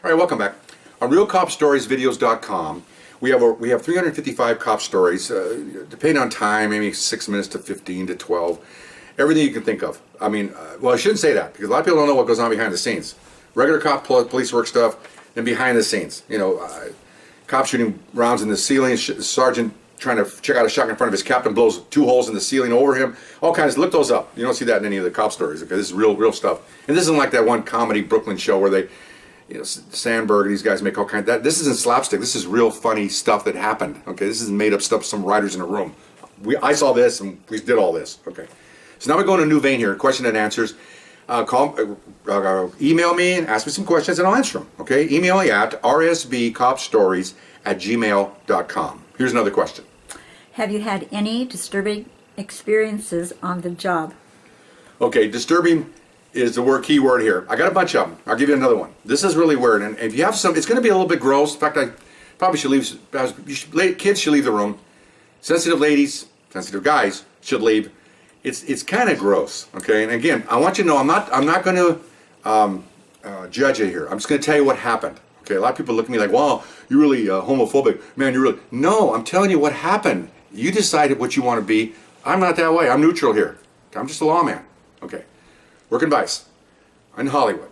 All right, welcome back. On RealCopStoriesVideos.com, we have 355 cop stories, depending on time, maybe 6 minutes to 15 to 12. Everything you can think of. I mean, well, I shouldn't say that because a lot of people don't know what goes on behind the scenes. Regular cop police work stuff, and behind the scenes. You know, cops shooting rounds in the ceiling, sergeant trying to check out a shotgun in front of his captain, blows 2 holes in the ceiling over him. All kinds. Look those up. You don't see that in any of the cop stories. Okay, this is real stuff. And this isn't like that one comedy Brooklyn show where they, you know, Sandberg and these guys make all kinds. This isn't slapstick. This is real funny stuff that happened. Okay, this isn't made up stuff. Some writers in a room. I saw this and we did all this. Okay, so now we're going to a new vein here. Question and answers. Email me and ask me some questions and I'll answer them. Okay, email me at rsbcopstories@gmail.com. Here's another question. Have you had any disturbing experiences on the job? Okay, disturbing is the key word here. I got a bunch of them. I'll give you another one. This is really weird, and if you have some, it's going to be a little bit gross. In fact, I probably should leave. Kids should leave the room. Sensitive ladies, sensitive guys should leave. It's kind of gross. Okay, and again, I want you to know I'm not going to judge you here. I'm just going to tell you what happened. Okay, a lot of people look at me like, "Wow, you're really homophobic, man. You're really." No, I'm telling you what happened. You decided what you want to be. I'm not that way. I'm neutral here. I'm just a lawman. Okay. Working vice in Hollywood.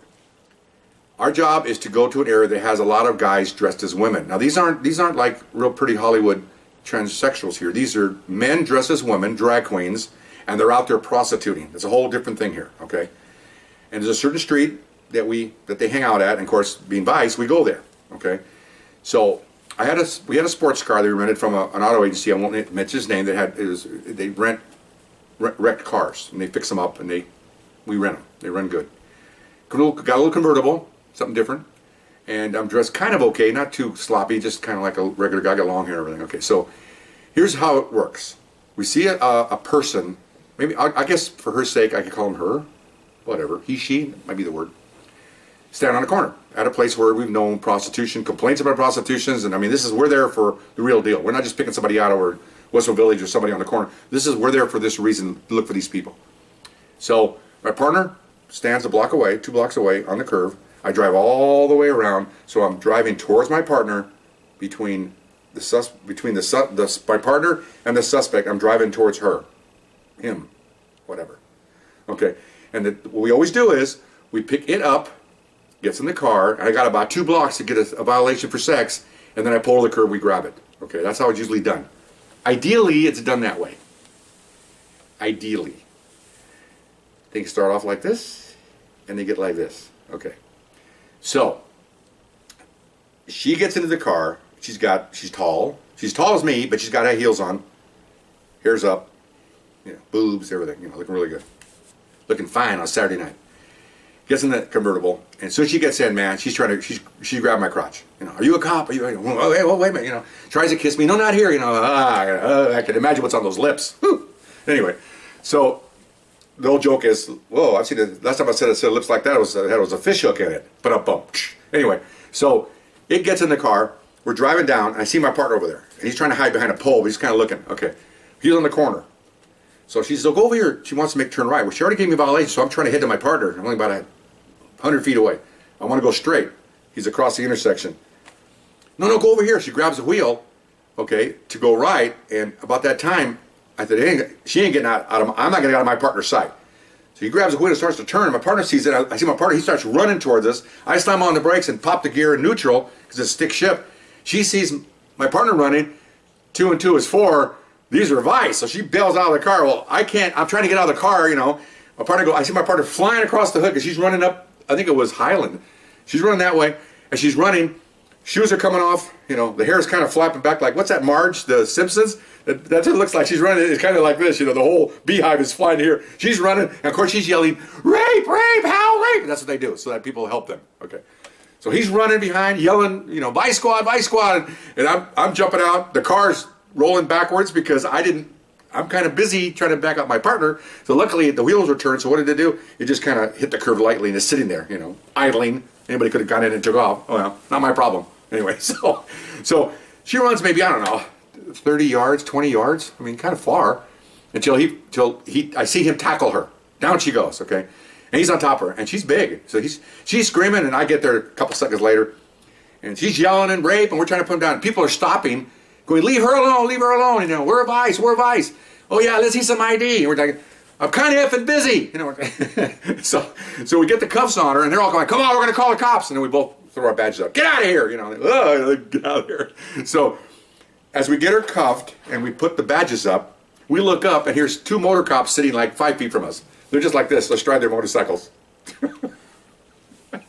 Our job is to go to an area that has a lot of guys dressed as women. Now these aren't like real pretty Hollywood transsexuals here. These are men dressed as women, drag queens, and they're out there prostituting. It's a whole different thing here. Okay. And there's a certain street that they hang out at, and of course, being vice, we go there. Okay. So we had a sports car that we rented from an auto agency. I won't mention his name. They rent wrecked cars and they fix them up and we rent them. They run good. Got a little convertible, something different, and I'm dressed kind of okay, not too sloppy, just kind of like a regular guy. Got long hair and everything. Okay, so here's how it works. We see a person. Maybe I guess for her sake I could call him her, whatever. He, she might be the word. Stand on a corner at a place where we've known prostitution, complaints about prostitutions, and I mean we're there for the real deal. We're not just picking somebody out of Westwood Village or somebody on the corner. We're there for this reason, to look for these people. So my partner stands 2 blocks away on the curve. I drive all the way around, so I'm driving towards my partner between my partner and the suspect. I'm driving towards her, him, whatever. Okay, and what we always do is we pick it up, gets in the car, and I got about 2 blocks to get a violation for sex, and then I pull to the curb, we grab it. Okay, that's how it's usually done. Ideally, it's done that way. Ideally. Things start off like this, and they get like this. Okay. So, she gets into the car. She's tall. She's tall as me, but she's got high heels on. Hair's up. You know, boobs, everything. You know, looking really good. Looking fine on a Saturday night. Gets in the convertible, and as soon as she gets in, man, she grabbed my crotch. You know, are you a cop? Are you? Oh, hey, well, wait a minute. You know, tries to kiss me. No, not here. You know, I can imagine what's on those lips. Whew. Anyway, so the old joke is, whoa, I've seen it. Last time I said lips like that, it was a fish hook in it. But up. Anyway, so it gets in the car. We're driving down, and I see my partner over there, and he's trying to hide behind a pole. But he's kind of looking. Okay, he's on the corner. So she says, "Oh, go over here." She wants to make a turn right. Well, she already gave me a violation, so I'm trying to head to my partner. I'm only about 100 feet away. I want to go straight. He's across the intersection. No, go over here. She grabs the wheel, okay, to go right. And about that time, I said, she ain't getting out of I'm not getting out of my partner's sight. So he grabs the wheel and starts to turn. And my partner sees it. I see my partner. He starts running towards us. I slam on the brakes and pop the gear in neutral because it's a stick shift. She sees my partner running. 2 and 2 is 4. These are vice. So she bails out of the car. Well, I can't. I'm trying to get out of the car, you know. I see my partner flying across the hood because she's running up. I think it was Highland. She's running that way, and she's running. Shoes are coming off. You know, the hair is kind of flapping back like, what's that, Marge, the Simpsons? That's what it looks like. She's running. It's kind of like this. You know, the whole beehive is flying here. She's running, and of course she's yelling, rape, how, rape. And that's what they do, so that people help them. Okay. So he's running behind, yelling, you know, vice squad, and I'm jumping out. The car's rolling backwards because I'm kind of busy trying to back up my partner. So luckily the wheels were turned. So what did it do? It just kind of hit the curve lightly and is sitting there, you know, idling. Anybody could have gone in and took off. Oh well, not my problem. Anyway, so she runs maybe, I don't know, 30 yards, 20 yards. I mean, kind of far until I see him tackle her. Down she goes. Okay. And he's on top of her, and she's big. So she's screaming, and I get there a couple seconds later, and she's yelling and rape, and we're trying to put him down. People are stopping, going, leave her alone, leave her alone. You know, where have ice, where have ice? Oh yeah, let's see some ID. And we're like, I'm kind of effing busy. You know, so we get the cuffs on her, and they're all going, come on, we're going to call the cops. And then we both throw our badges up. Get out of here. You know, get out of here. So as we get her cuffed and we put the badges up, we look up, and here's 2 motor cops sitting like 5 feet from us. They're just like this. Let's drive their motorcycles. And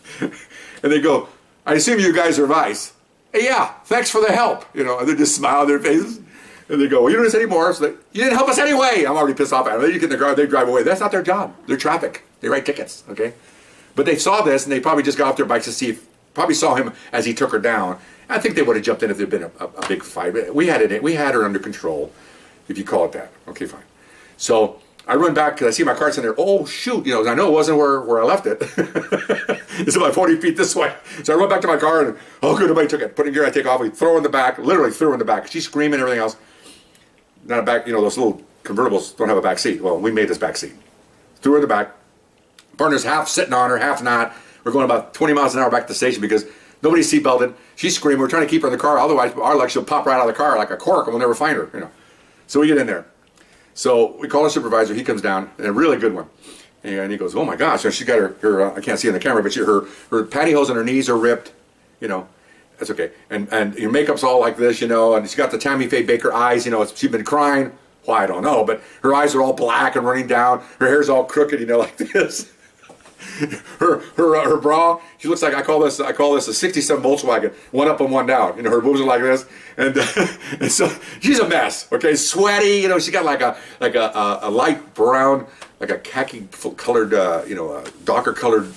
they go, I assume you guys are Vice. Hey, yeah, thanks for the help. You know, and they just smile on their faces. And they go, well, you don't do this anymore. So you didn't help us anyway. I'm already pissed off at them. They get in the car, they drive away. That's not their job. They're traffic. They write tickets, okay? But they saw this, and they probably just got off their bikes to see if, probably saw him as he took her down. I think they would have jumped in if there'd been a big fight. We had her under control, if you call it that. Okay, fine. So I run back because I see my car's in there. Oh, shoot. You know, I know it wasn't where I left it. It's about 40 feet this way. So I run back to my car, and, oh, good, nobody took it. Put in gear, I take off. We throw her in the back, literally threw her in the back. She's screaming and everything else. Not a back, you know, those little convertibles don't have a back seat. Well, we made this back seat. Threw her in the back. Partner's half sitting on her, half not. We're going about 20 miles an hour back to the station because nobody's seatbelted. She's screaming. We're trying to keep her in the car. Otherwise, our luck, she'll pop right out of the car like a cork, and we'll never find her, you know. So we get in there. So we call our supervisor. He comes down, and a really good one. And he goes, oh my gosh. And she's got her I can't see on the camera, but her pantyhose on her knees are ripped, you know. That's okay. And your makeup's all like this, you know, and she's got the Tammy Faye Baker eyes, you know, she's been crying. Why, I don't know, but her eyes are all black and running down. Her hair's all crooked, you know, like this. Her bra, she looks like, I call this a 67 Volkswagen, one up and one down. You know, her boobs are like this. And so she's a mess, okay, sweaty, you know, she got like a light brown, like a khaki colored, you know, darker colored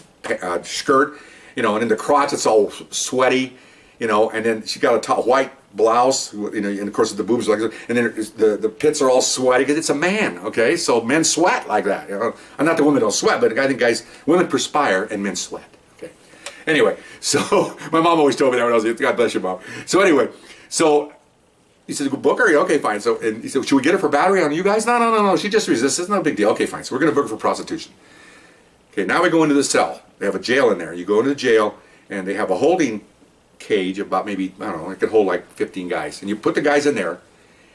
skirt, you know, and in the crotch it's all sweaty. You know, and then she got a top white blouse, you know, and of course the boobs are like this, and then the pits are all sweaty because it's a man, okay? So men sweat like that. You know, I'm not the women don't sweat, but I think women perspire and men sweat. Okay. Anyway, so my mom always told me that when I was God bless your mom. So anyway, so he said, book her? Okay, fine. So and he said, should we get her for battery on you guys? No. She just resists. It's not a big deal. Okay, fine. So we're gonna book her for prostitution. Okay, now we go into the cell. They have a jail in there. You go into the jail, and they have a holding cage about maybe, I don't know, it could hold like 15 guys, and you put the guys in there,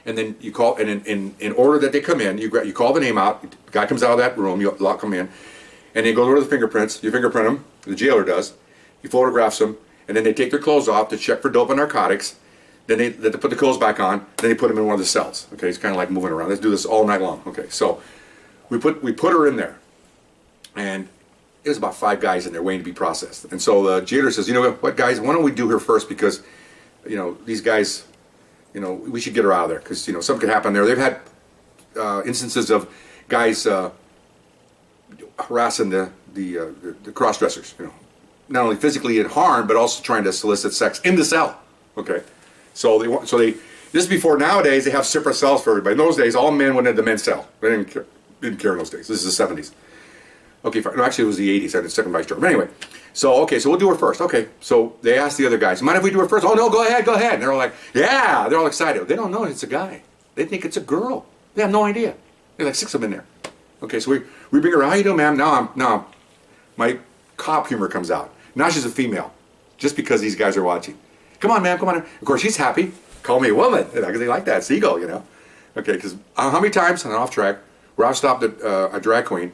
and then you call, and in order that they come in, you call the name out, the guy comes out of that room, you lock them in, and they go over to the fingerprints, you fingerprint them, the jailer does, he photographs them, and then they take their clothes off to check for dope and narcotics, then they put the clothes back on, then they put them in one of the cells. Okay, it's kind of like moving around. Let's do this all night long. Okay, so we put her in there, and it was about 5 guys in there waiting to be processed. And so the jailer says, you know what, guys, why don't we do her first, because, you know, these guys, you know, we should get her out of there because, you know, something could happen there. They've had instances of guys harassing the cross-dressers, you know, not only physically in harm, but also trying to solicit sex in the cell. Okay, so they this is before. Nowadays they have separate cells for everybody. In those days, all men went into the men's cell. They didn't care in those days. This is the 70s. Okay, fine. No, actually it was the 80s. I had the second vice chair. But anyway, so we'll do her first. Okay, so they asked the other guys, mind if we do her first? Oh no, go ahead. And they're all like, yeah. They're all excited. They don't know it's a guy. They think it's a girl. They have no idea. There's like 6 of them in there. Okay, so we bring her. How you doing, ma'am? Now my cop humor comes out. Now she's a female, just because these guys are watching. Come on, ma'am. Come on. Of course, she's happy. Call me a woman, because they like that. It's ego, you know. Okay, because how many times on an off track where I've stopped at a drag queen?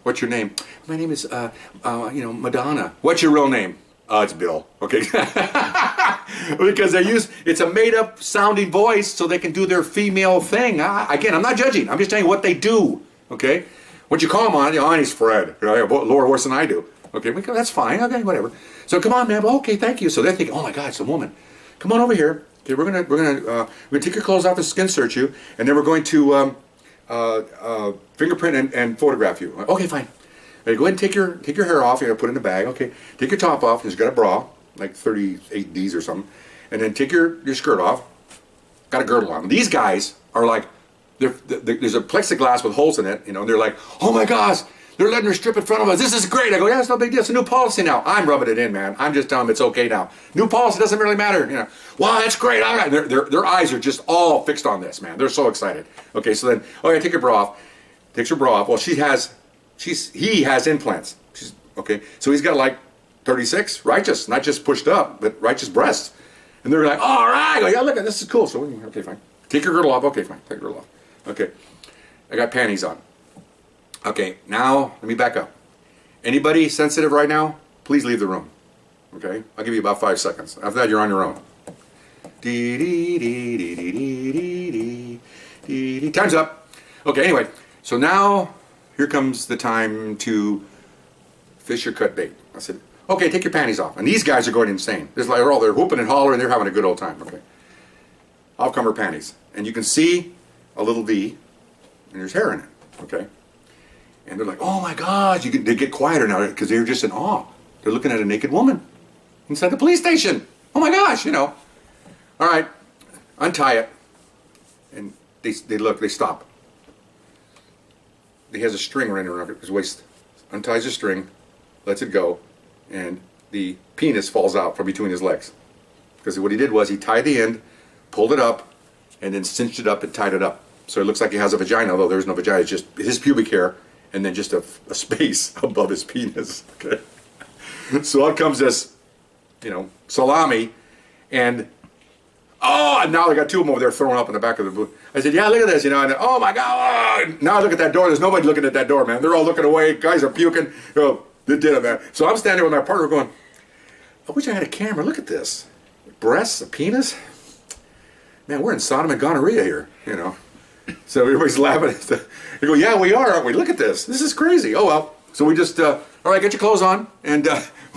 What's your name? My name is, you know, Madonna. What's your real name? It's Bill. Okay. Because it's a made-up sounding voice so they can do their female thing. Again, I'm not judging. I'm just telling you what they do. Okay. What you call them on? My name's Fred. You know, I have a lower voice than I do. Okay, that's fine. Okay, whatever. So come on, ma'am. Okay, thank you. So they're thinking, oh my God, it's a woman. Come on over here. Okay, we're gonna take your clothes off and skin search you, and then we're going to fingerprint and photograph you. Okay, fine. Go ahead and take your hair off. You're gonna put it in the bag. Okay, take your top off. It's got a bra, like 38Ds or something, and then take your skirt off. Got a girdle on. These guys are like, there's a plexiglass with holes in it, you know. And they're like, oh my gosh, they're letting her strip in front of us. This is great. I go, yeah, it's no big deal. It's a new policy now. I'm rubbing it in, man. I'm just telling them it's okay now. New policy doesn't really matter, you know. Wow, that's great. All right. Their eyes are just all fixed on this, man. They're so excited. Okay, so then, okay, take your bra off. Takes her bra off. Well, she has he has implants. Okay, so he's got like 36, righteous, not just pushed up, but righteous breasts. And they're like, all right, I go, yeah, look, this is cool. So, okay, fine. Take your girdle off. Okay, fine. Take your girdle off. Okay, I got panties on. Okay, now let me back up. Anybody sensitive right now, please leave the room. Okay, I'll give you about 5 seconds. After that, you're on your own. Time's up. Okay, anyway, so now here comes the time to fish or cut bait. I said, okay, take your panties off. And these guys are going insane. They're whooping and hollering, they're having a good old time. Okay, off come her panties. And you can see a little V, and there's hair in it. Okay, and they're like, oh my God, they get quieter now because they're just in awe. They're looking at a naked woman inside the police station. Oh my gosh, All right, untie it. And they look, they stop. He has a string running around his waist. Unties the string, lets it go, and the penis falls out from between his legs. Because what he did was he tied the end, pulled it up, and then cinched it up and tied it up. So it looks like he has a vagina, although there's no vagina. It's just his pubic hair and then just a space above his penis. Okay. So out comes this, salami, and now they got two of them over there throwing up in the back of the booth. I said, yeah, look at this, and oh my God, now look at that door. There's nobody looking at that door, man. They're all looking away. Guys are puking. They did it, man. So I'm standing with my partner going, I wish I had a camera. Look at this. Breasts, a penis. Man, we're in Sodom and gonorrhea here, So everybody's laughing. They go, yeah, we are, aren't we? Look at this. This is crazy. Oh, well. So we just, all right, get your clothes on. And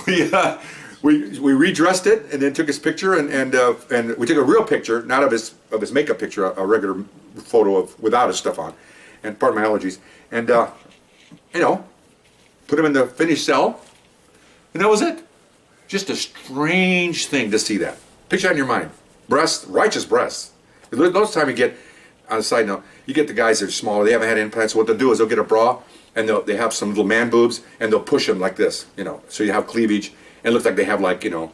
we redressed it and then took his picture and we took a real picture, not of his makeup picture, a regular photo of without his stuff on. And pardon my allergies. And, put him in the finished cell. And that was it. Just a strange thing to see that. Picture that in your mind. Breasts, righteous breasts. Most of the time you get, on a side note, you get the guys that are smaller, they haven't had implants, so what they'll do is they'll get a bra, and they have some little man boobs, and they'll push them like this, so you have cleavage, and it looks like they have like, a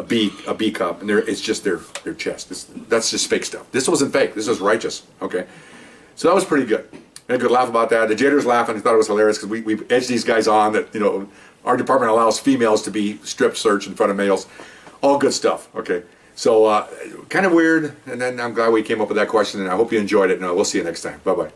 B cup, and it's just their chest. That's just fake stuff. This wasn't fake, this was righteous, okay? So that was pretty good. And could laugh about that. The janitor's laughing, he thought it was hilarious, because we edged these guys on that, our department allows females to be strip searched in front of males. All good stuff, okay? So, kind of weird, and then I'm glad we came up with that question, and I hope you enjoyed it, and we'll see you next time. Bye-bye.